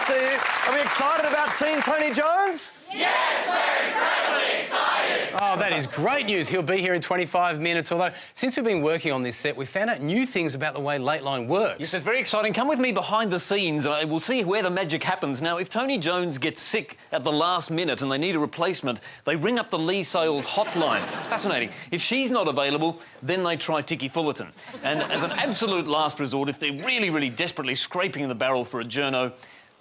Steve. Are we excited about seeing Tony Jones? Yes, we're incredibly excited! Oh, that is great news. He'll be here in 25 minutes, although since we've been working on this set, we found out new things about the way Lateline works. Yes, it's very exciting. Come with me behind the scenes and we'll see where the magic happens. Now, if Tony Jones gets sick at the last minute and they need a replacement, they ring up the Lee Sales hotline. It's fascinating. If she's not available, then they try Ticky Fullerton. And as an absolute last resort, if they're really, really desperately scraping in the barrel for a journo,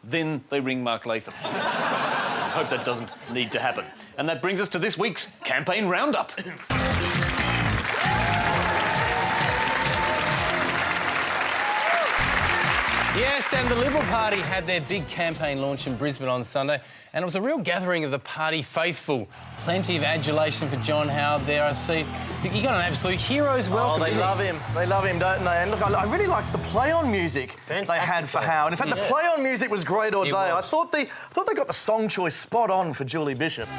then they ring Mark Latham. I hope that doesn't need to happen. And that brings us to this week's Campaign Roundup. Yes, and the Liberal Party had their big campaign launch in Brisbane on Sunday, and it was a real gathering of the party faithful. Plenty of adulation for John Howard there, I see. You got an absolute hero's welcome. Oh, they love him. They love him, don't they? And look, I really liked the play-on music they had for Howard. In fact, the play-on music was great all day. I thought they got the song choice spot on for Julie Bishop.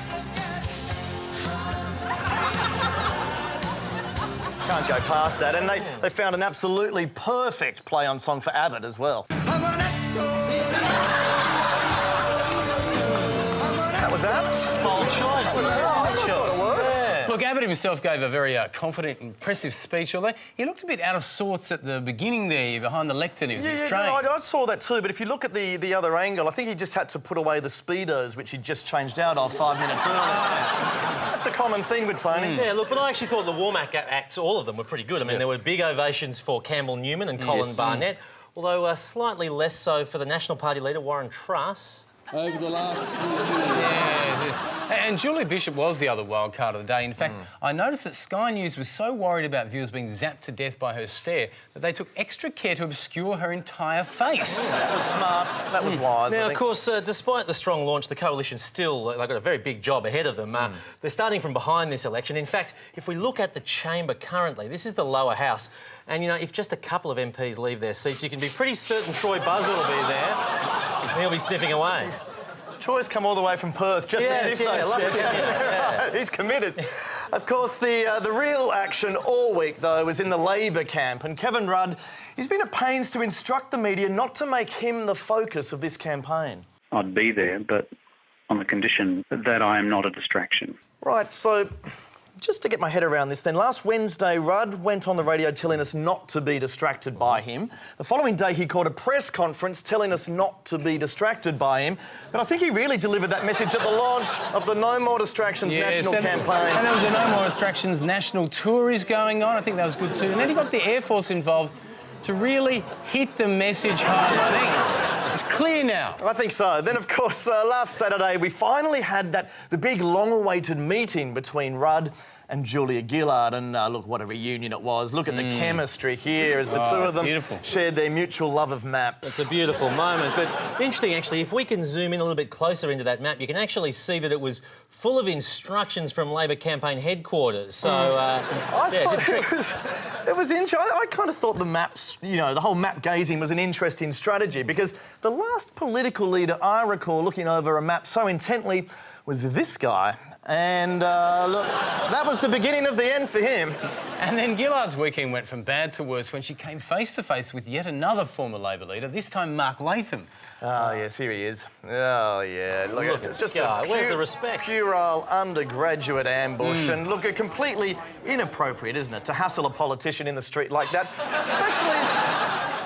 Can't go past that. And they found an absolutely perfect play-on song for Abbott as well. That was apt. Bold choice. Look, Abbott himself gave a very confident, impressive speech, although he looked a bit out of sorts at the beginning there, behind the lectern. He was restrained. No, I saw that too, but if you look at the other angle, I think he just had to put away the Speedos, which he'd just changed out of 5 minutes earlier. That's a common thing with Tony. Yeah, look, but I actually thought the warm-up acts, all of them, were pretty good. I mean, there were big ovations for Campbell Newman and Colin Barnett, although slightly less so for the National Party leader, Warren Truss. Over the last few years. Yeah. And Julie Bishop was the other wild card of the day. In fact, I noticed that Sky News was so worried about viewers being zapped to death by her stare that they took extra care to obscure her entire face. That was smart. That was wise. Now, of course, despite the strong launch, the coalition still, they've got a very big job ahead of them. They're starting from behind this election. In fact, if we look at the chamber currently, this is the lower house. And, you know, if just a couple of MPs leave their seats, you can be pretty certain Troy Buzzer will be there. And he'll be sniffing away. Troy's come all the way from Perth just to sniff those. He's committed. Of course, the real action all week, though, was in the Labor camp. And Kevin Rudd, he's been at pains to instruct the media not to make him the focus of this campaign. I'd be there, but on the condition that I am not a distraction. Right, so just to get my head around this then, last Wednesday, Rudd went on the radio telling us not to be distracted by him. The following day, he called a press conference telling us not to be distracted by him. But I think he really delivered that message at the launch of the No More Distractions national campaign. And there was a No More Distractions national tour is going on. I think that was good too. And then he got the Air Force involved to really hit the message home, I think. It's clear now. I think so. Then, of course, last Saturday, we finally had the big, long-awaited meeting between Rudd and Julia Gillard. And look, what a reunion it was. Look at the chemistry here as the two of them shared their mutual love of maps. It's a beautiful moment. But interesting, actually, if we can zoom in a little bit closer into that map, you can actually see that it was full of instructions from Labor campaign headquarters. So, I thought it was interesting. I kind of thought the maps, you know, the whole map gazing was an interesting strategy because the last political leader I recall looking over a map so intently was this guy. And, look, that was the beginning of the end for him. And then Gillard's weekend went from bad to worse when she came face-to-face with yet another former Labor leader, this time Mark Latham. Oh, yes, here he is. Oh, yeah. Look it's just where's the respect? Puerile undergraduate ambush. And, look, completely inappropriate, isn't it, to hassle a politician in the street like that,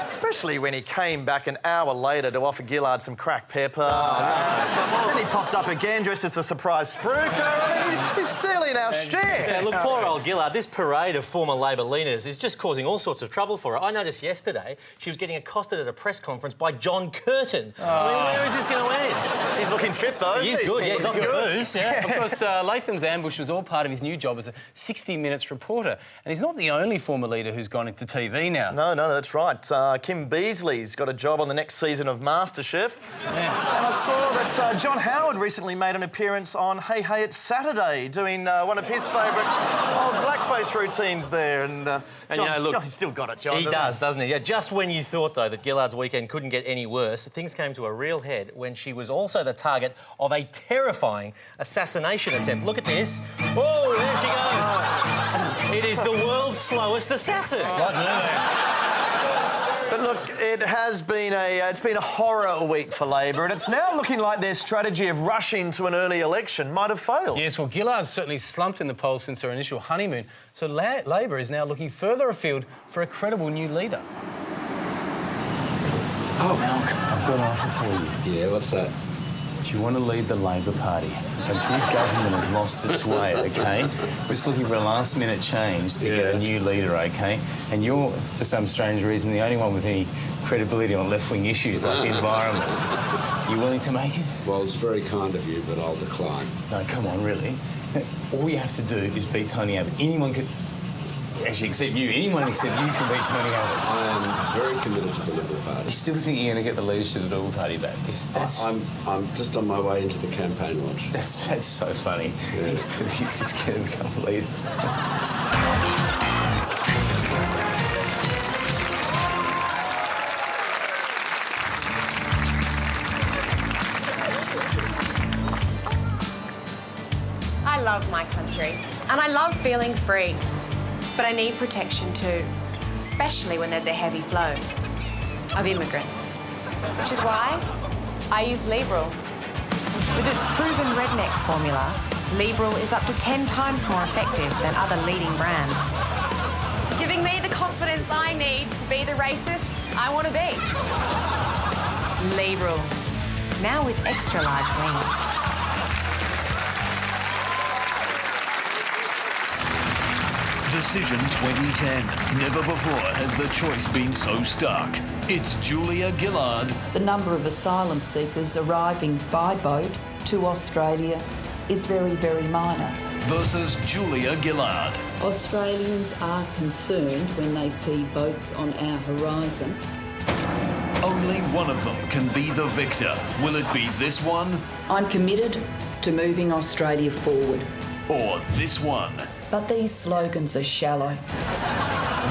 especially when he came back an hour later to offer Gillard some cracked pepper. Then he popped up again dressed as the surprise spruiker. I mean, he's stealing our share. Yeah, look, poor old Gillard, this parade of former Labor leaders is just causing all sorts of trouble for her. I noticed yesterday she was getting accosted at a press conference by John Curtin. I mean, where is this going to end? He's looking fit, though. He is good, yeah, he's off the booze. Yeah. Of course, Latham's ambush was all part of his new job as a 60 Minutes reporter. And he's not the only former leader who's gone into TV now. No, that's right. Kim Beazley's got a job on the next season of MasterChef. Yeah. And I saw that John Howard recently made an appearance on Hey Hey It's Saturday, doing one of his favourite old blackface routines there. And John's still got it, John. He doesn't he? Yeah, just when you thought, though, that Gillard's weekend couldn't get any worse, things came to a real head when she was also the target of a terrifying assassination attempt. Look at this. Oh, there she goes. It is the world's slowest assassin. But look, it's been a horror week for Labor, and it's now looking like their strategy of rushing to an early election might have failed. Yes, well, Gillard's certainly slumped in the polls since her initial honeymoon, so Labor is now looking further afield for a credible new leader. Oh, Malcolm, I've got an offer for you. Yeah, what's that? Do you want to lead the Labor Party? A big government has lost its way, OK? We're just looking for a last-minute change to get a new leader, OK? And you're, for some strange reason, the only one with any credibility on left-wing issues like the environment. You willing to make it? Well, it's very kind of you, but I'll decline. No, come on, really. All you have to do is beat Tony Abbott. Anyone could... Actually, except you. Anyone except you can beat Tony Abbott. I am very committed to the Liberal Party. You still think you're going to get the leadership of the Liberal Party back? I'm just on my way into the campaign launch. That's so funny. Yeah. He's just going to become a leader. I love my country, and I love feeling free. But I need protection too, especially when there's a heavy flow of immigrants. Which is why I use Libra-L. With its proven redneck formula, Libra-L is up to 10 times more effective than other leading brands, giving me the confidence I need to be the racist I want to be. Libra-L, now with extra large wings. Decision 2010. Never before has the choice been so stark. It's Julia Gillard. The number of asylum seekers arriving by boat to Australia is very, very minor. Versus Julia Gillard. Australians are concerned when they see boats on our horizon. Only one of them can be the victor. Will it be this one? I'm committed to moving Australia forward. Or this one? But these slogans are shallow.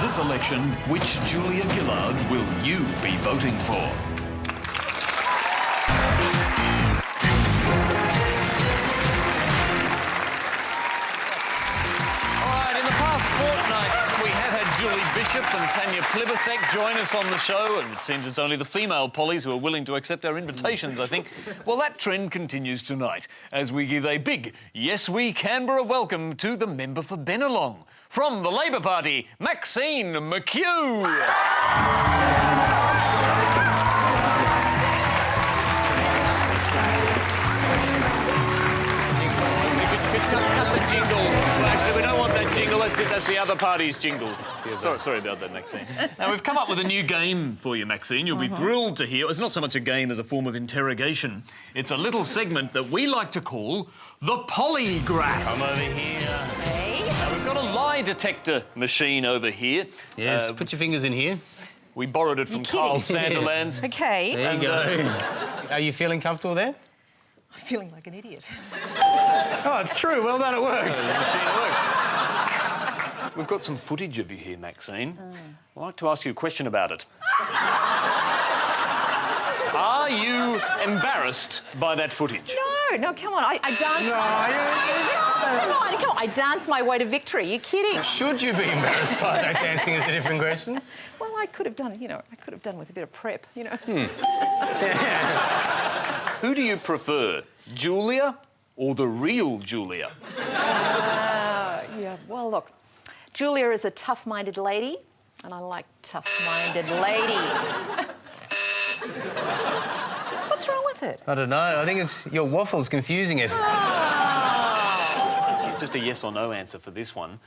This election, which Julia Gillard will you be voting for? Julie Bishop and Tanya Plibersek join us on the show, and it seems it's only the female Pollies who are willing to accept our invitations, I think. Well, that trend continues tonight as we give a big Yes We Canberra welcome to the member for Bennelong. From the Labor Party, Maxine McHugh. Cut the jingle. Well, actually, we don't want that jingle. That's the other party's jingle. Sorry about that, Maxine. Now, we've come up with a new game for you, Maxine. You'll be thrilled to hear. It's not so much a game as a form of interrogation. It's a little segment that we like to call the polygraph. Come over here. Hey. Now, we've got a lie detector machine over here. Yes, put your fingers in here. We borrowed it from Carl Sanderlands. Okay. There you go. Are you feeling comfortable there? I'm feeling like an idiot. Oh, it's true. Well done, it works. The machine works. We've got some footage of you here, Maxine. I'd like to ask you a question about it. Are you embarrassed by that footage? No, come on. I danced. Come on. I danced my way to victory. You're kidding. Should you be embarrassed by that? Dancing is a different question. Well, I could have done, with a bit of prep, Who do you prefer, Julia or the real Julia? Yeah, well, look, Julia is a tough-minded lady, and I like tough-minded ladies. What's wrong with it? I don't know. I think it's your waffle's confusing it. Just a yes or no answer for this one.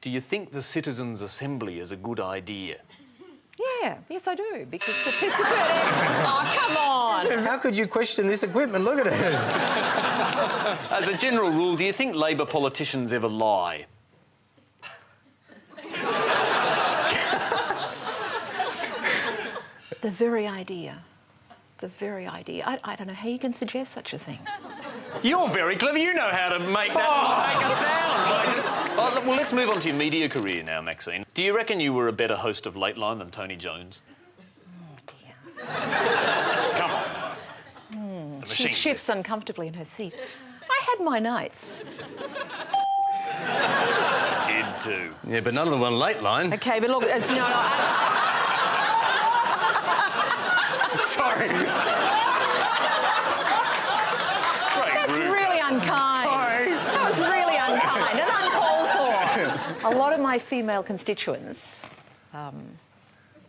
Do you think the Citizens' Assembly is a good idea? Yeah, yes, I do, because participating... Oh, come on! How could you question this equipment? Look at it. As a general rule, do you think Labor politicians ever lie? The very idea. I don't know how you can suggest such a thing. You're very clever. You know how to make that make a sound. Well, let's move on to your media career now, Maxine. Do you reckon you were a better host of Lateline than Tony Jones? Oh, dear. Come on. She shifts uncomfortably in her seat. I had my nights. Did too. Yeah, but none of them won Lateline. OK, but look, no, Sorry. That's really unkind. Sorry. That was really unkind and uncalled for. A lot of my female constituents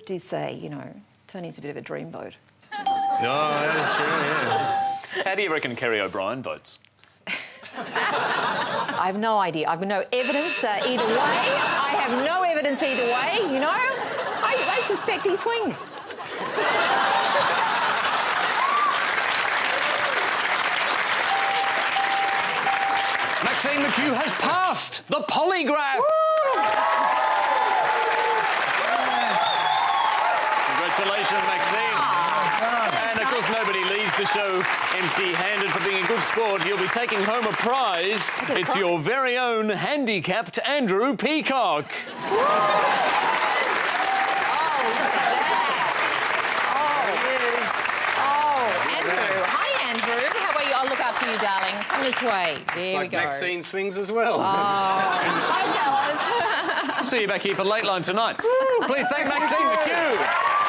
do say, you know, Tony's a bit of a dreamboat. No, that's true, yeah. How do you reckon Kerry O'Brien votes? I have no idea. I've no evidence either way. I have no evidence either way, you know. I suspect he swings. Maxine McHugh has passed the polygraph. Congratulations, Maxine. And of course, nobody leaves the show empty-handed for being a good sport. You'll be taking home a prize. It's your very own handicapped Andrew Peacock. Andrew. Hi, Andrew. How are you? I'll look after you, darling. Come this way. There we go. Maxine swings as well. Hi, fellas. See you back here for Late Line tonight. Please thank Maxine McHugh.